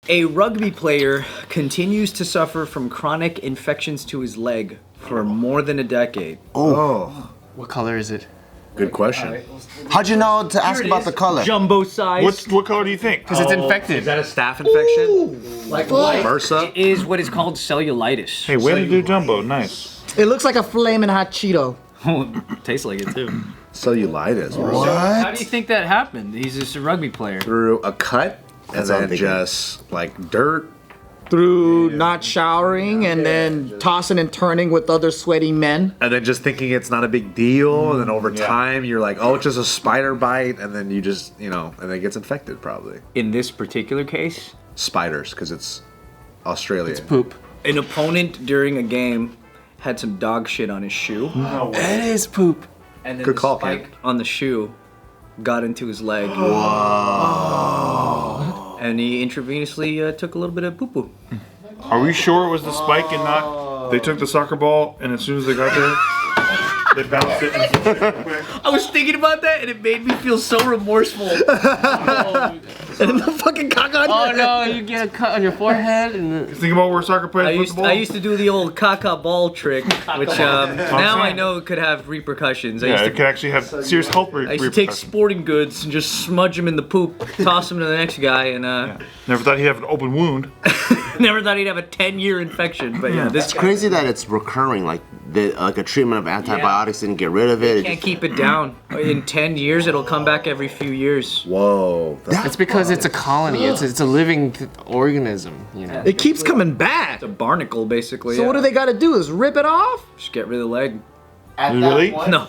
A rugby player continues to suffer from chronic infections to his leg for more than a decade. Oh. What color is it? Good question. How'd you know to ask about the color? Jumbo size. What color do you think? Because it's infected. Is that a staph infection? Ooh, like MRSA? It is what is called cellulitis. Hey, way to do jumbo. Nice. It looks like a flaming hot Cheeto. Tastes like it too. Cellulitis, bro. So how do you think that happened? He's just a rugby player. Through a cut and then just like dirt. Through not showering and then tossing and turning with other sweaty men. And then just thinking it's not a big deal. And then over time, you're like, oh, it's just a spider bite. And then you just, and then it gets infected probably. In this particular case, Spiders, because it's Australia. It's poop. an opponent during a game had some dog shit on his shoe. No way. It is poop. And then Good the call, spike on the shoe got into his leg. Whoa. And he intravenously took a little bit of poo-poo. Are we sure it was the spike and not... They took the soccer ball, and as soon as they got there, they bounced it and some shit real quick. I was thinking about that, and it made me feel so remorseful. And the fucking cock on Oh no, you get a cut on your forehead and You think about where soccer players put the ball? I used to do the old caca ball trick, which now I know could have repercussions. Yeah, it could actually have serious health I used to repercussions. take sporting goods and just smudge them in the poop, toss them to the next guy, and Never thought he'd have an open wound. never thought he'd have a 10-year infection. But yeah, this It's crazy that it's recurring. Like a treatment of antibiotics didn't get rid of it. can't keep it down. In 10 years, it'll come back every few years. Whoa. it's because it's a colony. It's a living organism, you know. It keeps coming back. It's a barnacle, basically. So what do they gotta do? Is rip it off? Just get rid of the leg. Really? No.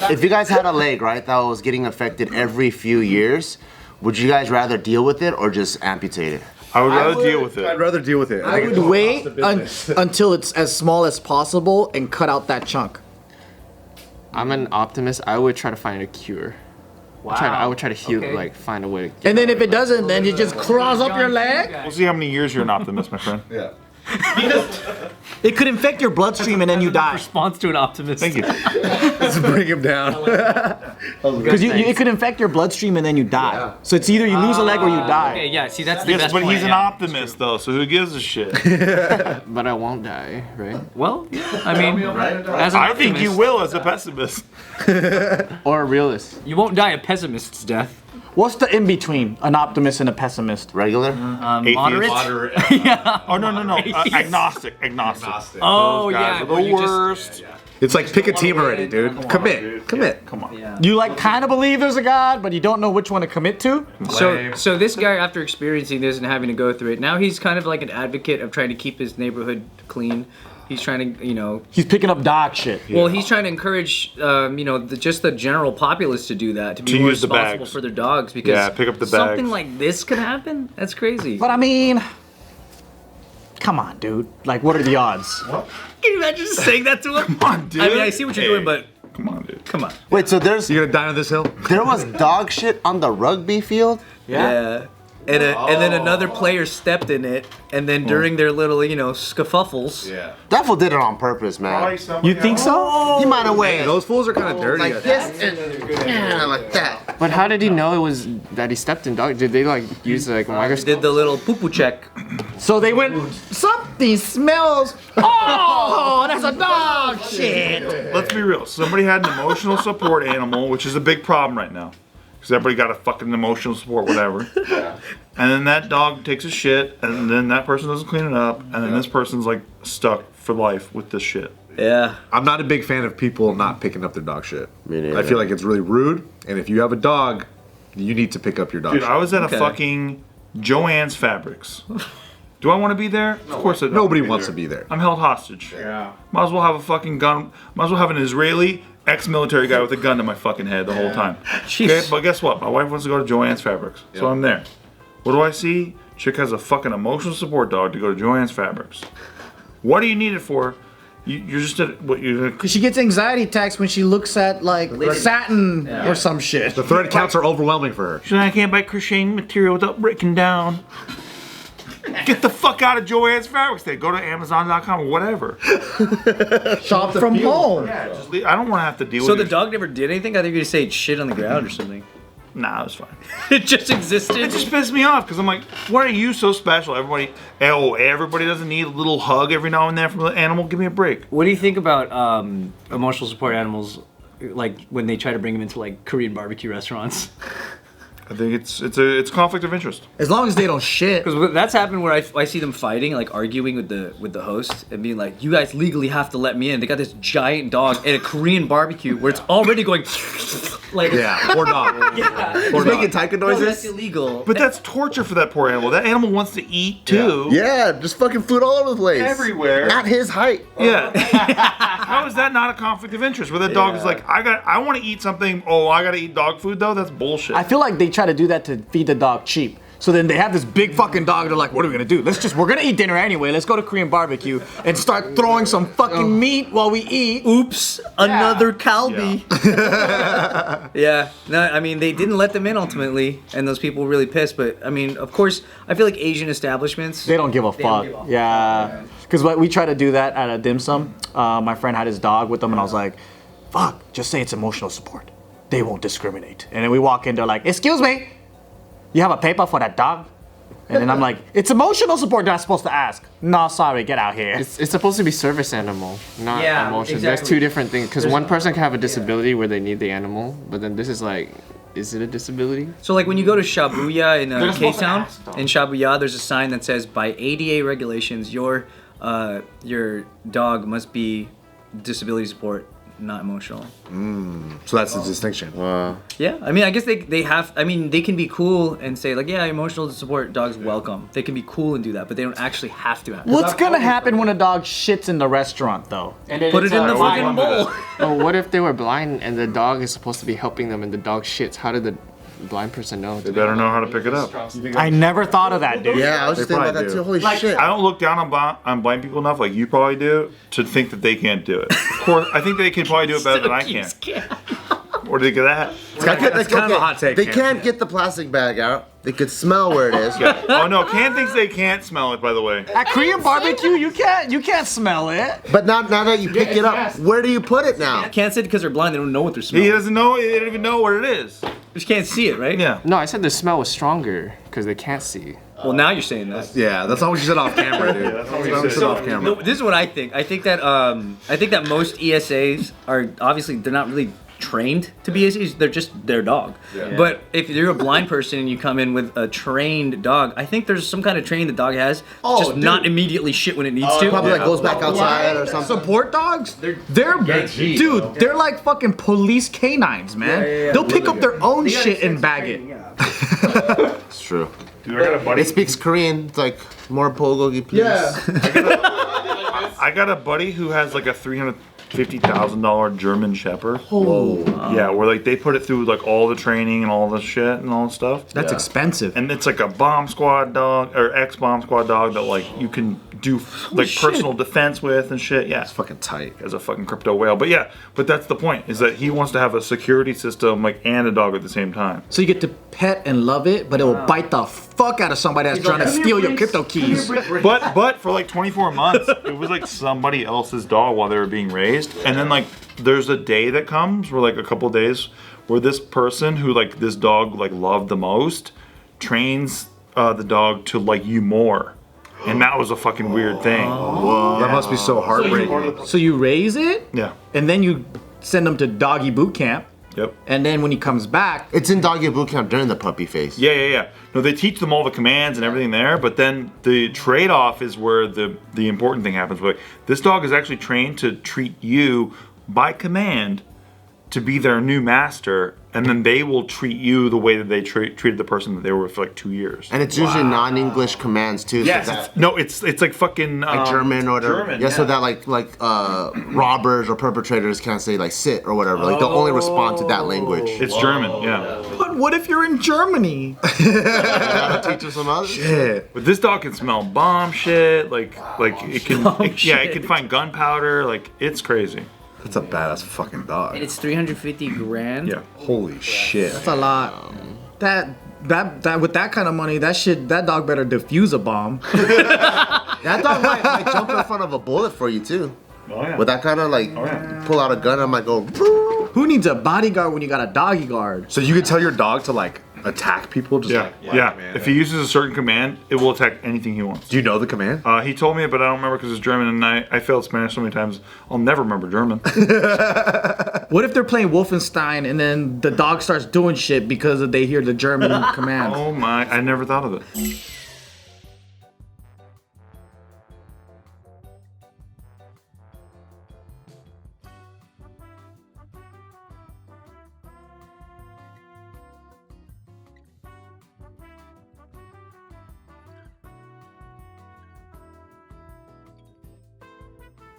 If you guys had a leg, right, that was getting affected every few years, would you guys rather deal with it or just amputate it? I would rather deal with it. I'd rather deal with it. I would wait until it's as small as possible and cut out that chunk. I'm an optimist. I would try to find a cure. Wow. I would try to heal, Okay. like find a way to And then if it doesn't, then you just cross up your leg. We'll see how many years you're an optimist, my friend. Yeah. It could infect your bloodstream and then you die. Response to an optimist. Thank you. Let's bring him down. Because it could infect your bloodstream and then you die. So it's either you lose a leg or you die. Okay, yeah, see, that's the Yes, best but point, he's an yeah. optimist, though, so who gives a shit? But I won't die, right? Well, I mean, as an I think you optimist, will as a pessimist. Or a realist. You won't die a pessimist's death. What's the in between an optimist and a pessimist? Regular? Moderate? Oh, no. Agnostic. Oh, Those guys yeah. are well, the you just- worst. It's like pick a team already, dude. Commit. Come on. You like kind of believe there's a God, but you don't know which one to commit to? So this guy, after experiencing this and having to go through it, now he's kind of like an advocate of trying to keep his neighborhood clean. He's trying to, He's picking up dog shit. well, he's trying to encourage, just the general populace to do that, to be To more use the responsible bags. for their dogs. Because Yeah, pick up the something bags. like this could happen. That's crazy. But I mean, come on, dude. Like, what are the odds? Can you imagine just saying that to him? Come on, dude. I mean, I see what you're doing, but Come on, dude. come on. Wait, so there You gonna die on this hill? was dog shit on the rugby field? Yeah. And then another player stepped in it, and then during their little, scuffles. Yeah. That fool did it on purpose, man. You think so? He might have went Those fools are kind of dirty. like this and like that. But how did he know it was that he stepped in dog? Did they like use like a microscope? Did the little poo-poo check. So they went, something smells. Oh, that's a dog shit. Let's be real. Somebody had an emotional support animal, which is a big problem right now. Because everybody got a fucking emotional support, whatever. And then that dog takes a shit, and then that person doesn't clean it up, and then this person's like stuck for life with this shit. Yeah. I'm not a big fan of people not picking up their dog shit. Me neither. I feel like it's really rude, and if you have a dog, you need to pick up your dog Dude, shit. I was at Okay. a fucking Joann's Fabrics. Do I want to be there? Of course I don't. Nobody wants to be there. I'm held hostage. Yeah. Might as well have a fucking gun. Might as well have an Israeli ex-military guy with a gun to my fucking head the whole time. Jeez. Okay, but guess what? My wife wants to go to Joann's Fabrics, so I'm there. What do I see? Chick has a fucking emotional support dog to go to Joann's Fabrics. What do you need it for? You're just at what you're. She gets anxiety attacks when she looks at like satin or some shit. The thread counts are overwhelming for her. She's like, I can't buy crocheting material without breaking down. Get the fuck out of Joann's Fabrics. They go to Amazon.com or whatever. Shop from home. Yeah, just leave. I don't want to have to deal So with the your- dog never did anything? I think you say shit on the ground or something. Nah, it was fine. It just existed. It just pissed me off because I'm like, why are you so special? Everybody doesn't need a little hug every now and then from the animal. Give me a break. What do you think about emotional support animals, like when they try to bring them into like Korean barbecue restaurants? I think it's conflict of interest. As long as they don't shit. Because that's happened where I see them fighting, like arguing with the host and being like, "You guys legally have to let me in." They got this giant dog at a Korean barbecue where it's already going like Poor dog. He's making taika no, noises. that's illegal. But that's torture for that poor animal. That animal wants to eat too. Yeah, just fucking food all over the place. Everywhere. At his height. Yeah. How is that not a conflict of interest? Where that dog is like, I want to eat something. Oh, I gotta eat dog food though. That's bullshit. I feel like they try to do that to feed the dog cheap. So then they have this big fucking dog. They're like, what are we gonna do? We're gonna eat dinner anyway. Let's go to Korean barbecue and start throwing some fucking meat while we eat. Oops, another kalbi. Yeah. No, I mean, they didn't let them in ultimately, and those people were really pissed. But I mean, of course, I feel like Asian establishments, They don't give a fuck. Yeah. Because we tried to do that at a dim sum. My friend had his dog with them, and I was like, fuck, just say it's emotional support. They won't discriminate. And then we walk in, they're like, excuse me, you have a paper for that dog? And then I'm like, it's emotional support they're not supposed to ask. No, sorry, get out here. It's supposed to be service animal, not Yeah, emotion. exactly. There's two different things. Because one person can have a disability where they need the animal, but then this is like, is it a disability? So like when you go to Shibuya in K-Town, in Shibuya, there's a sign that says, by ADA regulations, your dog must be disability support, not emotional. So that's the distinction. Yeah, I mean, I guess they have, I mean, they can be cool and say like, yeah, emotional support dogs welcome. They can be cool and do that, but they don't actually have to. What's gonna happen when a dog shits in the restaurant, though? Put it in the fucking bowl. Oh, what if they were blind and the dog is supposed to be helping them and the dog shits? How did the blind person know? They better know how to pick it up. I never thought of that, dude. Yeah, I was just thinking about that probably too. Holy shit. I don't look down on blind people enough, like you probably do, to think that they can't do it. Of course, I think they can probably do it better than I can. Or do you think of that? That's kind of a hot take. They Cam. can't get the plastic bag out. They could smell where it is. Oh no, Can thinks they can't smell it, by the way. At Korean barbecue, you can't smell it. But now that you pick it up, where do you put it now? Can't say because they're blind, they don't know what they're He smelling. doesn't know, they don't even know what it is. They just can't see it, right? Yeah. No, I said the smell was stronger because they can't see. Well, now you're saying that. Yeah, that's not what you said off camera, dude. That's not what you said off camera. No, this is what I think. I think that most ESAs are obviously they're not really trained to be ESAs. They're just their dog. Yeah. But if you're a blind person and you come in with a trained dog, I think there's some kind of training the dog has. Just not immediately shit when it needs to. Probably like goes back outside or something. Support dogs? Dude, they're like fucking police canines, man. They'll pick up their own shit and bag it. It's true. Dude, I got a buddy. It speaks Korean. It's like more bulgogi, please. I got a buddy who has like a $350,000 German Shepherd. Whoa. Yeah, where like they put it through like all the training and all the shit and all the stuff. That's expensive. And it's like a bomb squad dog or ex-bomb squad dog that like you can do like personal defense with and shit. Yeah, It's fucking tight. as a fucking crypto whale. But yeah, but that's the point is that he wants to have a security system like and a dog at the same time. So you get to pet and love it, but it will bite the fuck out of somebody that's trying to steal your crypto keys. But for like 24 months, it was like somebody else's dog while they were being raised. And then like there's a day that comes where like a couple days where this person who like this dog like loved the most trains the dog to like you more. And that was a fucking weird thing. That must be so heartbreaking. So you raise it, Yeah. and then you send him to doggy boot camp, Yep. and then when he comes back, It's in doggy boot camp during the puppy phase. Yeah. No, they teach them all the commands and everything there, but then the trade-off is where the important thing happens. Like, this dog is actually trained to treat you by command to be their new master, and then they will treat you the way that they treated the person that they were with for like 2 years. And it's usually non-English commands too. Yes, So that, no, it's like fucking like German or whatever. German, yeah, so that like robbers or perpetrators can't say like sit or whatever. Like they'll only respond to that language. It's German, yeah. but what if you're in Germany? Gotta teach them some other shit. But this dog can smell bomb shit, like it can, it can find gunpowder, like it's crazy. That's a badass fucking dog. And it's 350 grand. Yeah. Holy shit. That's a lot. That with that kind of money, that dog better defuse a bomb. That dog might jump in front of a bullet for you too. Oh yeah. With that kind of like pull out a gun, I might go. "Boo." Who needs a bodyguard when you got a doggy guard? So you could tell your dog to like attack people, just Yeah, like yeah. man. If he uses a certain command, it will attack anything he wants. Do you know the command? He told me, but I don't remember because it's German, and I failed Spanish so many times. I'll never remember German. What if they're playing Wolfenstein and then the dog starts doing shit because they hear the German command? Oh my! I never thought of it.